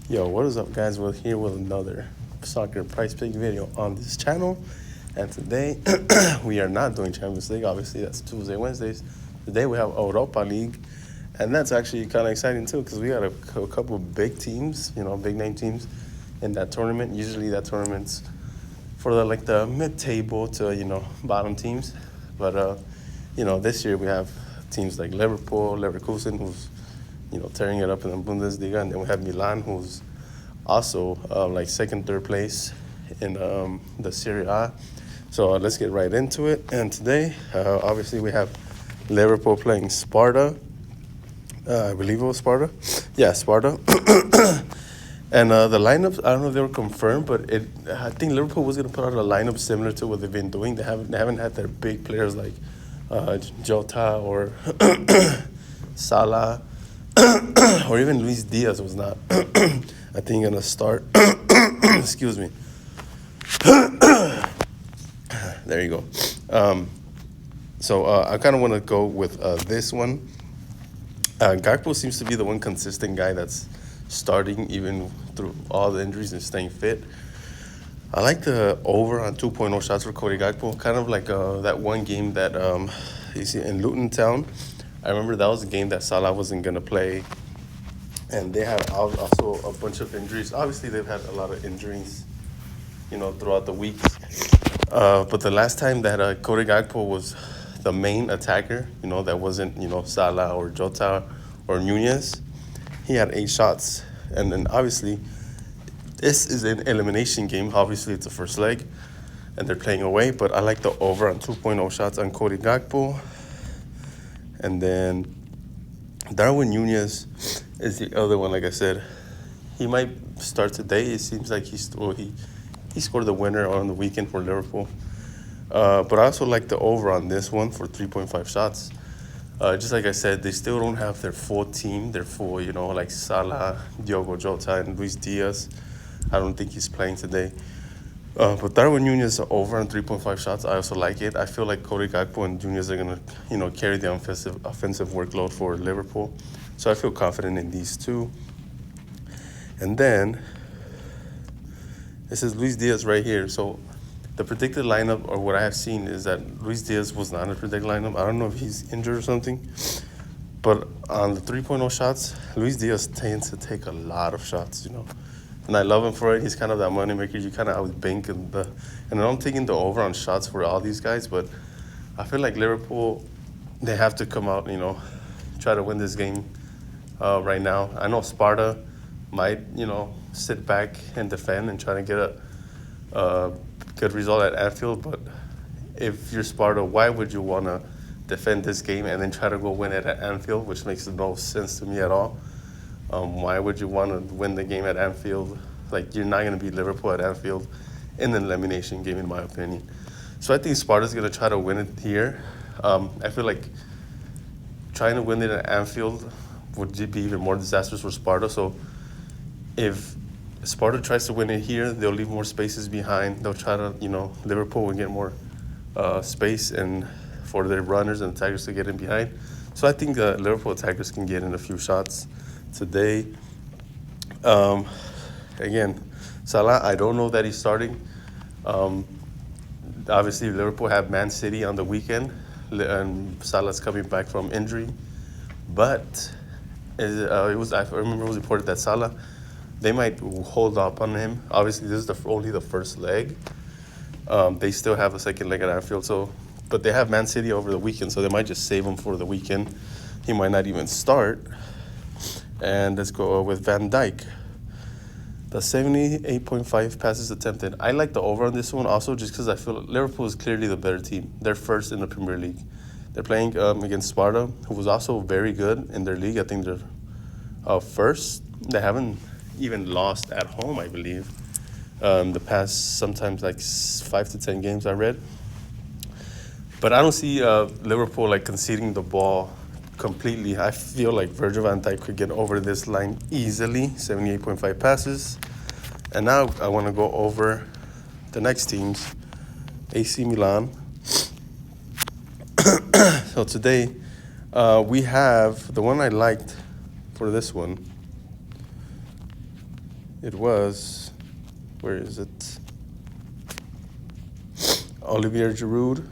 Yo, what is up, guys? We're here with another soccer price pick video on this channel. And today, we are not doing Champions League. Obviously, that's Tuesday, Wednesdays. Today, we have Europa League. And that's actually kind of exciting, too, because we got a couple of big teams, big name teams in that tournament. Usually, that tournament's for the mid-table to, bottom teams. But, this year, we have teams like Liverpool, Leverkusen, who's tearing it up in the Bundesliga, and then we have Milan, who's also second, third place in the Serie A. So let's get right into it. And today, obviously, we have Liverpool playing Sparta. I believe it was Sparta. Yeah, Sparta. And the lineups, I don't know if they were confirmed, but I think Liverpool was going to put out a lineup similar to what they've been doing. They haven't had their big players like Jota or Salah. Or even Luis Diaz was not, I think, going to start. Excuse me. There you go. So I kind of want to go with this one. Gakpo seems to be the one consistent guy that's starting even through all the injuries and staying fit. I like the over on 2.0 shots for Cody Gakpo. Kind of like that one game that you see in Luton Town. I remember that was a game that Salah wasn't going to play. And they had also a bunch of injuries. Obviously, they've had a lot of injuries, throughout the week. But the last time that Cody Gakpo was the main attacker, that wasn't, Salah or Jota or Nunez, he had 8 shots. And then, obviously, this is an elimination game. Obviously, it's the first leg, and they're playing away. But I like the over on 2.0 shots on Cody Gakpo. And then Darwin Nunez is the other one. Like I said, he might start today. It seems like he scored the winner on the weekend for Liverpool. But I also like the over on this one for 3.5 shots. Just like I said, they still don't have their full team. Their full, like Salah, Diogo Jota, and Luis Diaz. I don't think he's playing today. But Darwin Nunez over on 3.5 shots. I also like it. I feel like Cody Gakpo and Nunez are going to, carry the offensive workload for Liverpool. So I feel confident in these two. And then this is Luis Diaz right here. So the predicted lineup, or what I have seen, is that Luis Diaz was not a predicted lineup. I don't know if he's injured or something. But on the 3.0 shots, Luis Diaz tends to take a lot of shots, And I love him for it. He's kind of that moneymaker. You kind of always bank and I'm taking the over on shots for all these guys, but I feel like Liverpool, they have to come out, try to win this game right now. I know Sparta might, sit back and defend and try to get a good result at Anfield, but if you're Sparta, why would you want to defend this game and then try to go win it at Anfield, which makes no sense to me at all? Why would you want to win the game at Anfield? Like, you're not going to beat Liverpool at Anfield in an elimination game, in my opinion. So I think Sparta's going to try to win it here. I feel like trying to win it at Anfield would be even more disastrous for Sparta. So if Sparta tries to win it here, they'll leave more spaces behind. They'll try to, Liverpool will get more space and for their runners and attackers to get in behind. So I think Liverpool attackers can get in a few shots today. Again, Salah, I don't know that he's starting. Obviously, Liverpool have Man City on the weekend, and Salah's coming back from injury. But I remember it was reported that Salah, they might hold up on him. Obviously, this is only the first leg. They still have a second leg at Anfield, but they have Man City over the weekend, so they might just save him for the weekend. He might not even start. And let's go with Van Dijk. The 78.5 passes attempted. I like the over on this one also just because I feel Liverpool is clearly the better team. They're first in the Premier League. They're playing against Sparta, who was also very good in their league. I think they're first. They haven't even lost at home, I believe. The past sometimes 5 to 10 games I read. But I don't see Liverpool conceding the ball completely. I feel like Virgil van Dijk could get over this line easily, 78.5 passes. And now I want to go over the next teams, AC Milan. So today we have the one I liked for this one it was, where is it? Olivier Giroud.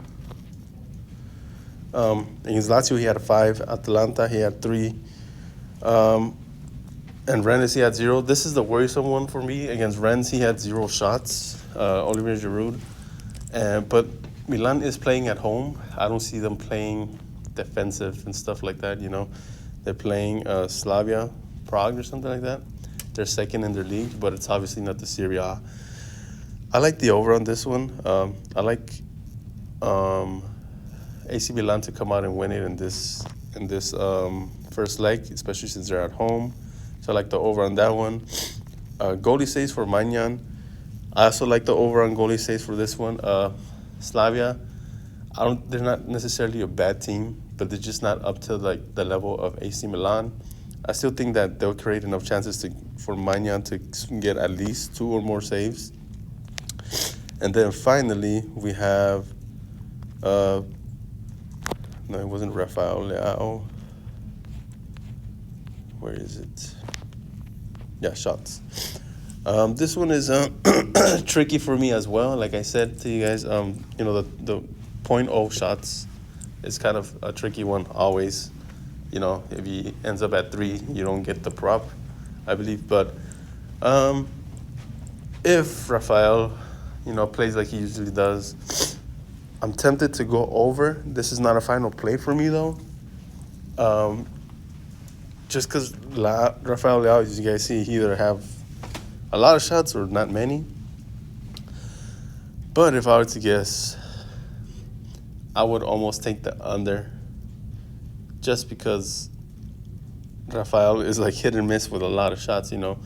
Against Lazio, he had a 5. Atalanta, he had 3. And Rennes, he had 0. This is the worrisome one for me. Against Rennes, he had 0 shots, Olivier Giroud. But Milan is playing at home. I don't see them playing defensive and stuff like that, you know. They're playing Slavia Prague or something like that. They're second in their league, but it's obviously not the Serie A. I like the over on this one. I like AC Milan to come out and win it in this first leg, especially since they're at home. So I like the over on that one. Goalie saves for Magnan. I also like the over on goalie saves for this one. Slavia, they're not necessarily a bad team, but they're just not up to like the level of AC Milan. I still think that they'll create enough chances for Magnan to get at least 2 or more saves. And then finally we have no, it wasn't Rafael Leao. Where is it? Yeah, shots. This one is tricky for me as well. Like I said to you guys, you know, the 0.0 shots is kind of a tricky one always. You know, if he ends up at 3, you don't get the prop, I believe. But if Rafael, you know, plays like he usually does, I'm tempted to go over. This is not a final play for me, though. Just because Rafael Leao, as you guys see, he either have a lot of shots or not many. But if I were to guess, I would almost take the under. Just because Rafael is like hit and miss with a lot of shots, you know.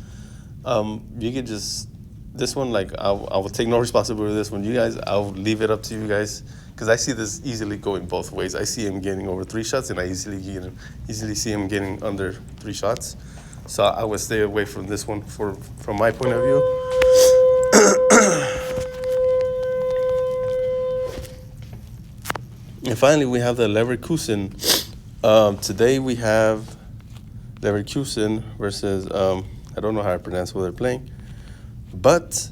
You could just, this one, like, I will take no responsibility for this one. You guys, I'll leave it up to you guys. Because I see this easily going both ways. I see him getting over 3 shots, and I easily see him getting under 3 shots. So I would stay away from this one from my point of view. And finally, we have the Leverkusen. Today we have Leverkusen versus, I don't know how to pronounce what they're playing. But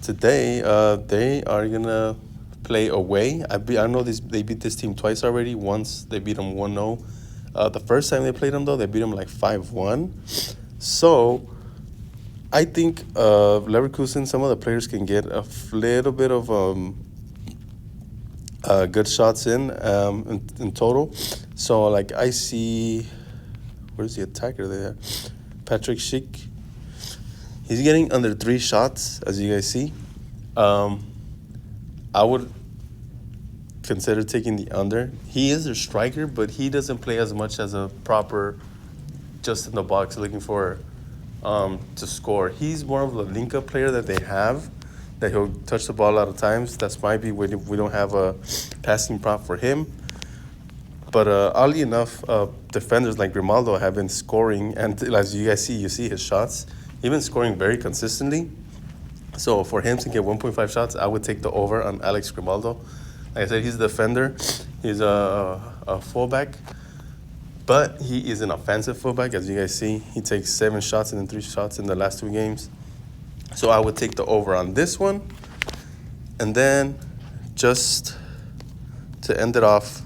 today they are going to play away. I know they beat this team twice already. Once they beat them 1-0. The first time they played them, though, they beat them like 5-1. So I think Leverkusen, some of the players can get a little bit of good shots in total. So, like, I see, where's the attacker there? Patrick Schick. He's getting under 3 shots, as you guys see. I would consider taking the under. He is a striker, but he doesn't play as much as a proper just in the box looking for to score. He's more of a link-up player that they have, that he'll touch the ball a lot of times. That's might be when we don't have a passing prop for him. But oddly enough, defenders like Grimaldo have been scoring, and as you guys see, you see his shots. He's been scoring very consistently. So for him to get 1.5 shots, I would take the over on Alex Grimaldo. Like I said, he's a defender. He's a fullback. But he is an offensive fullback, as you guys see. He takes 7 shots and then 3 shots in the last 2 games. So I would take the over on this one. And then just to end it off,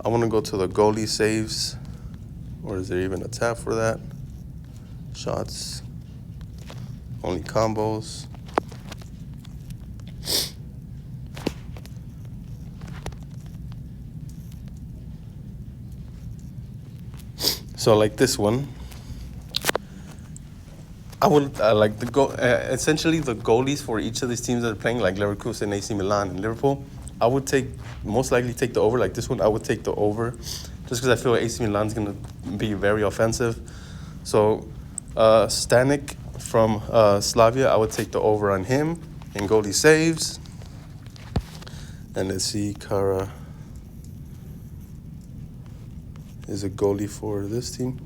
I want to go to the goalie saves. Or is there even a tab for that? Shots. Only combos. So like this one, I would like essentially the goalies for each of these teams that are playing, like Leverkusen, AC Milan, and Liverpool. I would most likely take the over. Like this one, I would take the over, just because I feel like AC Milan's gonna be very offensive. So Stanek from Slavia, I would take the over on him in goalie saves. And let's see, Kara is a goalie for this team.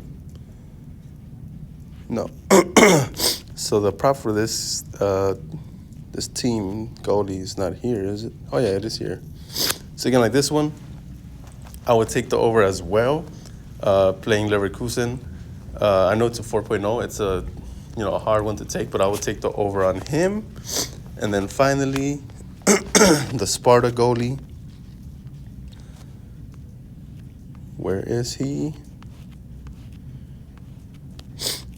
No. So the prop for this team goalie is not here, is it? Oh yeah, it is here. So again, like this one, I would take the over as well. Playing Leverkusen. I know it's a 4.0. It's a a hard one to take, but I would take the over on him. And then finally, the Sparta goalie. Where is he?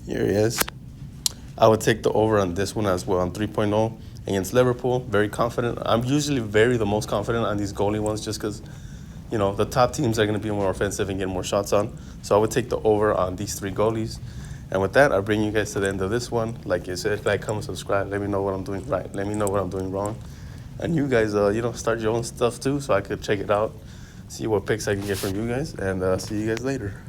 Here he is. I would take the over on this one as well on 3.0 against Liverpool. Very confident. I'm usually the most confident on these goalie ones just because, the top teams are going to be more offensive and get more shots on. So I would take the over on these 3 goalies. And with that, I bring you guys to the end of this one. Like I said, like, comment, subscribe. Let me know what I'm doing right. Let me know what I'm doing wrong. And you guys, start your own stuff too so I could check it out, see what picks I can get from you guys. And see you guys later.